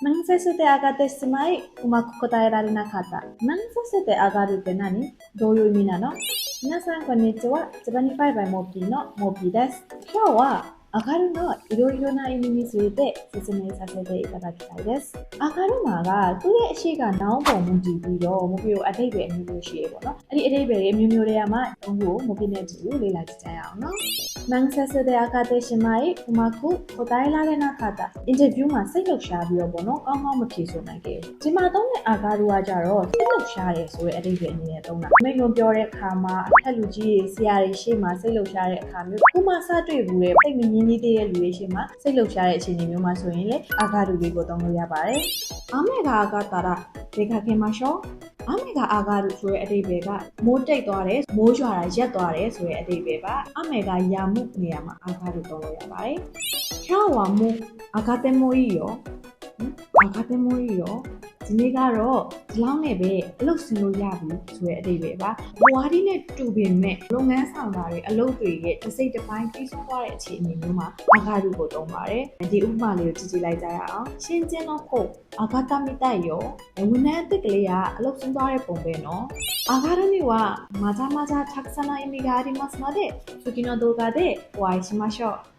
何させて上がってしまいうまく答えられなかった。何させて上がるって何？どういう意味なの？皆さんこんにちは。75 by モッピーのモッピーです。今日は上がるのいろいろな意味について説明させていただきたいです。上がるမှာကသူ့ရဲ့အရှိကနောင်ပုံမူတည်ပြီးတော့မပြိုအတိတ်ပဲအမျိုးမျိုးရှိရပေါ့နော်။အဲ့ဒီအတိတ်ပဲအမျိုးမျိုးတွေကမှဘုံကိုမပြည့်တဲ့သူလေ့လာကြည့်ကြရအောင်နော်။မန်ဆက်ဆက်တဲ့အကတဲ့ရှင်မိုင်ဥမာခုကိုတိုင်းလာတဲ့နာခတာအင်တာဗျူးမှာစိတ်လှုပ်ရှားပြီးတော့ပေါ့နော်။ကောင်းကောင်းမဖြေဆိုနိုင်ခဲ့ဘူး။ဒီမှာသုံးတဲ့အာကာရကကြတော့စိတ်လှုပ်ရှားတယ်ဆိုတဲ့အတိတ်ပဲအနေနဲ့သုံးတာ။မိတ်လုံးပြောတဲ့အခါမှာအထက်လူကြီးတွေဆရာတွေရှေ့မှာစိတ်လှုပ်ရှားတဲ့အခါမျိုးခုမှစတွေ့ဘူးတဲ့စိတ်မငြင်းသေးတဲ့လူတွေရှေ့မှာစိတ်လှုပ်ရှားတဲ့အခြေအနေမျိုးမှာဆိုရင်လေအာကာရတွေကိုသုံးလို့ရပါတယ်။အမေကအာကာတာဒေခခင်မှာရှောအမေကအာကာရဆိုတဲ့အတိတ်ပဲကမိုးတိတ်သွားတယ်မိုးရွာတာရက်သွားတယ်ဆိုတဲ့အတိတ်ပဲပါအမေကယာမှုနေရာမှာအာကာရသုံးလို့ရပါတယ်။ရှောဝါမိုးအာကာတဲမိုးကြီးရောအာကာတဲမိုးကြီးရောဒီနေ့ကတော့ဒီလောက်နဲ့ပဲအလုပ်ဆင်းလို့ရပြီဆိုတဲ့အတိတ်ပဲပါဘဝဒီနဲ့တူပင်မဲ့လုပ်ငန်းဆောင်တာတွေအလုပ်တွေရဲ့တစ်စိတ်တစ်ပိုင်းပြီးဆုံးသွားတဲ့အခြေအနေမျိုးမှာအာကာရကိုသုံးပါတယ်ဒီဥပမာလေးကိုကြည့်ကြည့်လိုက်ကြရအောင်ရှင်းကျင်းတော့ဟုတ်အာကာတမိတိုက်ရောဝန်ထမ်းအသစ်ကလေးကအလုပ်ဆင်းသွားတဲ့ပုံပဲနော်အာကာရにはまだまだたくさんの意味がありますので次の動画でお会いしましょう